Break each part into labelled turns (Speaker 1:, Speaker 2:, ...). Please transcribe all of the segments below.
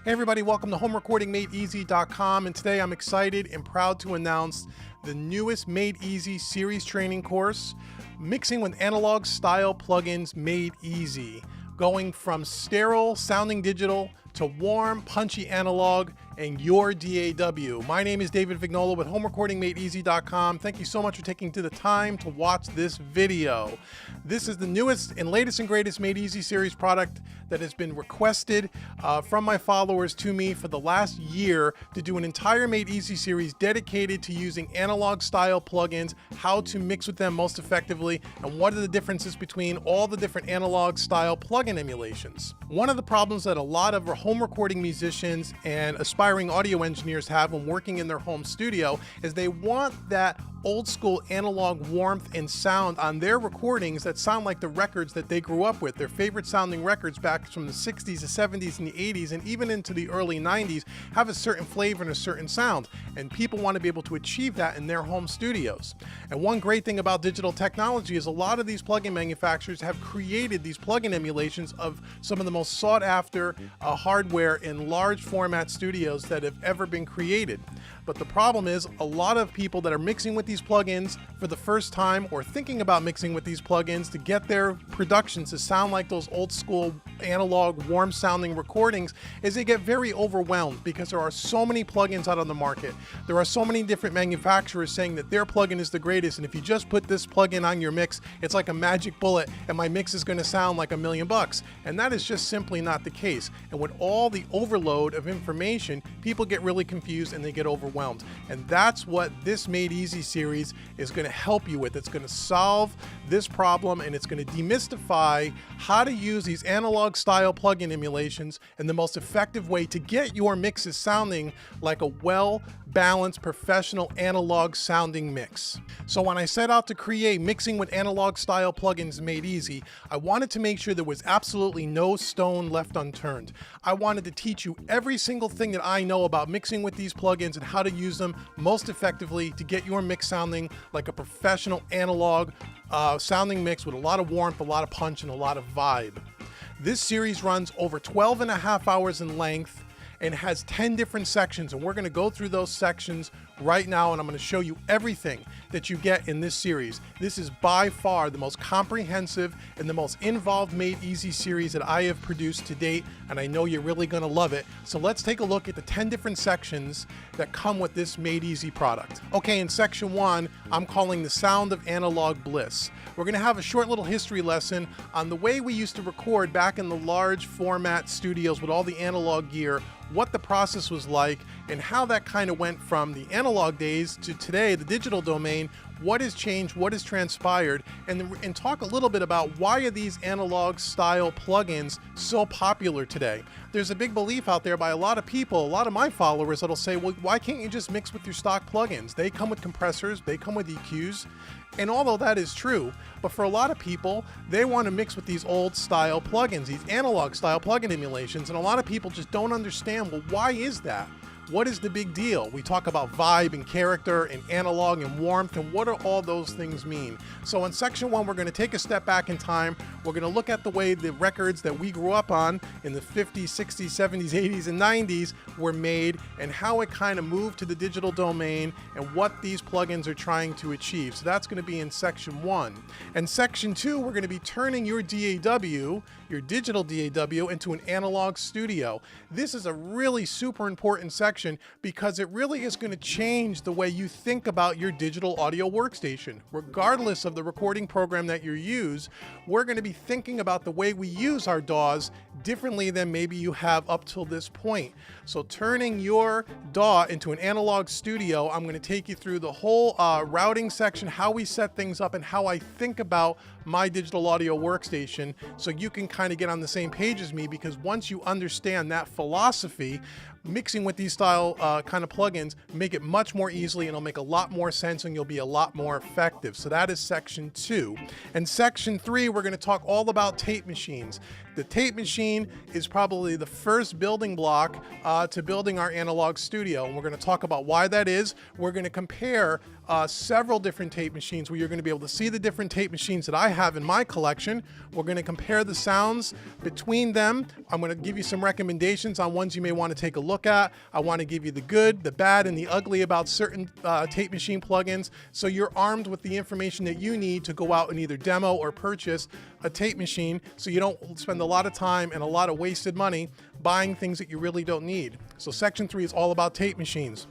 Speaker 1: Hey everybody, welcome to HomeRecordingMadeEasy.com, and today I'm excited and proud to announce the newest Made Easy series training course, Mixing with Analog Style Plugins Made Easy, going from sterile sounding digital to warm, punchy analog and your DAW. My name is David Vignola with HomeRecordingMadeEasy.com. Thank you so much for taking the time to watch this video. This is the newest and latest and greatest Made Easy series product that has been requested from my followers to me for the last year to do an entire Made Easy series dedicated to using analog style plugins, how to mix with them most effectively, and what are the differences between all the different analog style plugin emulations. One of the problems that a lot of home recording musicians and aspiring audio engineers have when working in their home studio is they want that old school analog warmth and sound on their recordings that sound like the records that they grew up with. Their favorite sounding records back from the 60s, the 70s, and the 80s, and even into the early 90s have a certain flavor and a certain sound. And people want to be able to achieve that in their home studios. And one great thing about digital technology is a lot of these plugin manufacturers have created these plugin emulations of some of the most sought after hardware in large format studios that have ever been created. But the problem is a lot of people that are mixing with these plugins for the first time or thinking about mixing with these plugins to get their productions to sound like those old school analog warm sounding recordings is they get very overwhelmed because there are so many plugins out on the market. There are so many different manufacturers saying that their plugin is the greatest, and if you just put this plugin on your mix, it's like a magic bullet and my mix is going to sound like $1,000,000. And that is just simply not the case. And with all the overload of information, people get really confused and they get overwhelmed. And that's what this Made Easy series is going to help you with. It's going to solve this problem, and it's going to demystify how to use these analog style plugin emulations in the most effective way to get your mixes sounding like a well-balanced professional analog sounding mix. So when I set out to create Mixing with Analog Style Plugins Made Easy, I wanted to make sure there was absolutely no stone left unturned. I wanted to teach you every single thing that I know about mixing with these plugins and how to use them most effectively to get your mix sounding like a professional analog sounding mix with a lot of warmth, a lot of punch, and a lot of vibe. This series runs over 12.5 hours in length and has 10 different sections, and we're going to go through those sections right now, and I'm going to show you everything that you get in this series. This is by far the most comprehensive and the most involved Made Easy series that I have produced to date, and I know you're really going to love it. So let's take a look at the 10 different sections that come with this Made Easy product. Okay, in section 1, I'm calling the Sound of Analog Bliss. We're going to have a short little history lesson on the way we used to record back in the large format studios with all the analog gear, what the process was like, and how that kind of went from the analog days to today, the digital domain, what has changed, what has transpired, and talk a little bit about why are these analog style plugins so popular today. There's a big belief out there by a lot of people, a lot of my followers, that'll say, well, why can't you just mix with your stock plugins? They come with compressors, they come with EQs, and although that is true, but for a lot of people, they want to mix with these old style plugins, these analog style plugin emulations, and a lot of people just don't understand, well, why is that? What is the big deal? We talk about vibe and character and analog and warmth, and what do all those things mean? So in section 1, we're going to take a step back in time. We're going to look at the way the records that we grew up on in the 50s, 60s, 70s, 80s, and 90s were made, and how it kind of moved to the digital domain and what these plugins are trying to achieve. So that's going to be in section 1. And section 2, we're going to be turning your DAW, your digital DAW, into an analog studio. This is a really super important section because it really is going to change the way you think about your digital audio workstation. Regardless of the recording program that you use, we're going to be thinking about the way we use our DAWs differently than maybe you have up till this point. So turning your DAW into an analog studio, I'm going to take you through the whole routing section, how we set things up, and how I think about my digital audio workstation, so you can kind of get on the same page as me, because once you understand that philosophy, mixing with these style kind of plugins make it much more easily, and it'll make a lot more sense, and you'll be a lot more effective. So that is section 2. And section 3, we're going to talk all about tape machines. The tape machine is probably the first building block to building our analog studio, and we're going to talk about why that is. We're going to compare several different tape machines where you're going to be able to see the different tape machines that I have in my collection. We're going to compare the sounds between them. I'm going to give you some recommendations on ones you may want to take a look at. I want to give you the good, the bad, and the ugly about certain tape machine plugins, so you're armed with the information that you need to go out and either demo or purchase a tape machine, so you don't spend a lot of time and a lot of wasted money buying things that you really don't need. So section 3 is all about tape machines.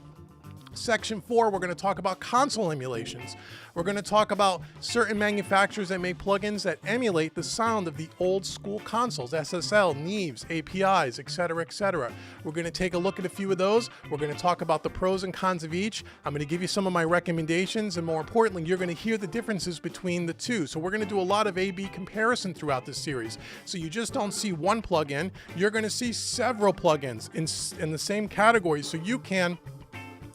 Speaker 1: Section 4, we're going to talk about console emulations. We're going to talk about certain manufacturers that make plugins that emulate the sound of the old school consoles, SSL, Neves, APIs, etc., etc. We're going to take a look at a few of those. We're going to talk about the pros and cons of each. I'm going to give you some of my recommendations, and more importantly, you're going to hear the differences between the two. So we're going to do a lot of A/B comparison throughout this series. So you just don't see one plugin, you're going to see several plugins in the same category, so you can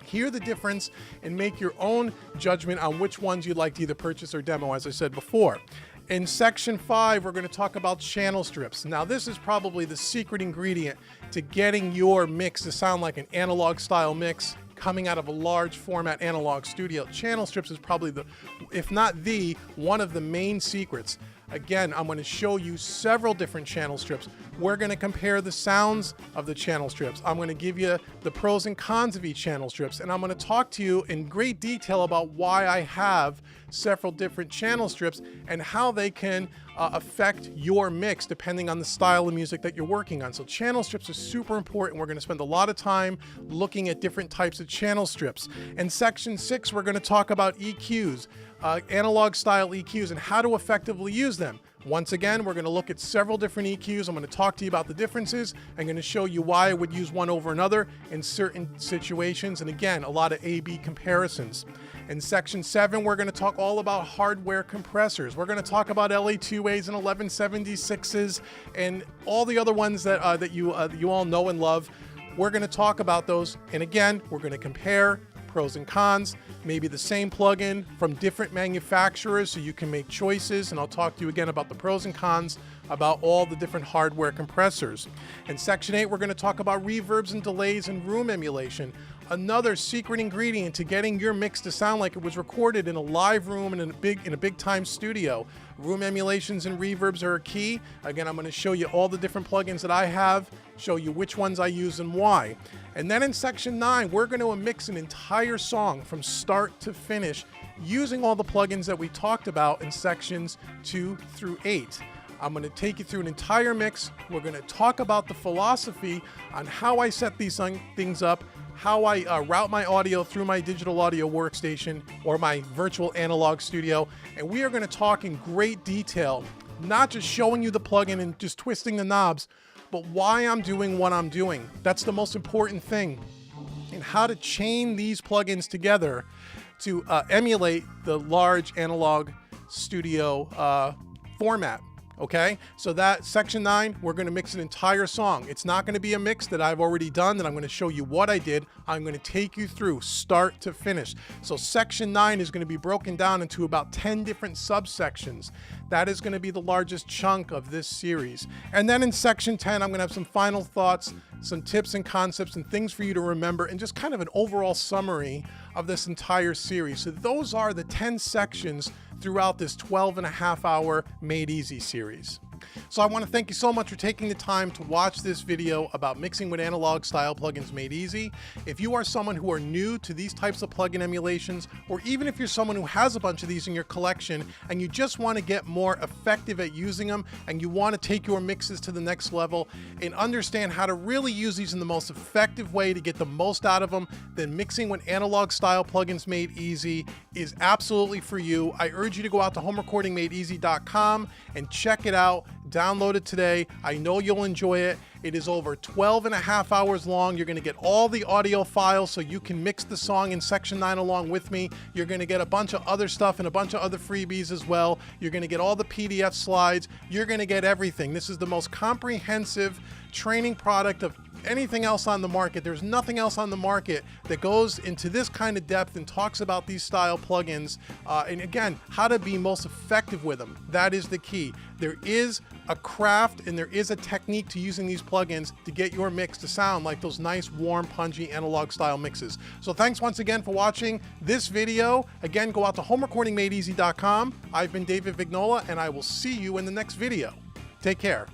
Speaker 1: hear the difference and make your own judgment on which ones you'd like to either purchase or demo, as I said before. In section 5, we're going to talk about channel strips. Now, this is probably the secret ingredient to getting your mix to sound like an analog style mix coming out of a large format analog studio. Channel strips is probably the, if not the, one of the main secrets. Again, I'm going to show you several different channel strips. We're going to compare the sounds of the channel strips. I'm going to give you the pros and cons of each channel strips, and I'm going to talk to you in great detail about why I have several different channel strips and how they can affect your mix depending on the style of music that you're working on. So channel strips are super important. We're going to spend a lot of time looking at different types of channel strips. In section 6, we're going to talk about EQs, analog style EQs, and how to effectively use them. Once again, we're going to look at several different EQs. I'm going to talk to you about the differences. I'm going to show you why I would use one over another in certain situations. And again, a lot of A/B comparisons. In section 7, we're going to talk all about hardware compressors. We're going to talk about LA2As and 1176s and all the other ones that you all know and love. We're going to talk about those. And again, we're going to compare pros and cons, maybe the same plugin from different manufacturers so you can make choices, and I'll talk to you again about the pros and cons about all the different hardware compressors. In section 8, we're going to talk about reverbs and delays and room emulation, another secret ingredient to getting your mix to sound like it was recorded in a live room and in a big time studio. Room emulations and reverbs are a key. Again, I'm going to show you all the different plugins that I have, show you which ones I use and why. And then in section 9, we're going to mix an entire song from start to finish using all the plugins that we talked about in sections 2 through 8. I'm going to take you through an entire mix. We're going to talk about the philosophy on how I set these things up, how I route my audio through my digital audio workstation or my virtual analog studio. And we are going to talk in great detail, not just showing you the plugin and just twisting the knobs, but why I'm doing what I'm doing. That's the most important thing. And how to chain these plugins together to emulate the large analog studio format. Okay, so that section 9, we're going to mix an entire song. It's not going to be a mix that I've already done, that I'm going to show you what I did. I'm going to take you through start to finish. So section 9 is going to be broken down into about 10 different subsections. That is going to be the largest chunk of this series. And then in section 10, I'm going to have some final thoughts, some tips and concepts and things for you to remember, and just kind of an overall summary of this entire series. So those are the 10 sections throughout this 12.5-hour Made Easy series. So I want to thank you so much for taking the time to watch this video about mixing with analog style plugins made easy. If you are someone who are new to these types of plugin emulations, or even if you're someone who has a bunch of these in your collection and you just want to get more effective at using them and you want to take your mixes to the next level and understand how to really use these in the most effective way to get the most out of them, then mixing with analog style plugins made easy is absolutely for you. I urge you to go out to homerecordingmadeeasy.com and check it out. Download it today. I know you'll enjoy it. It is over 12.5 hours long. You're going to get all the audio files so you can mix the song in section 9 along with me. You're going to get a bunch of other stuff and a bunch of other freebies as well. You're going to get all the PDF slides. You're going to get everything. This is the most comprehensive training product of anything else on the market. There's nothing else on the market that goes into this kind of depth and talks about these style plugins. And again, how to be most effective with them. That is the key. There is a craft and there is a technique to using these plugins to get your mix to sound like those nice, warm, punchy analog style mixes. So thanks once again for watching this video. Again, go out to homerecordingmadeeasy.com. I've been David Vignola, and I will see you in the next video. Take care.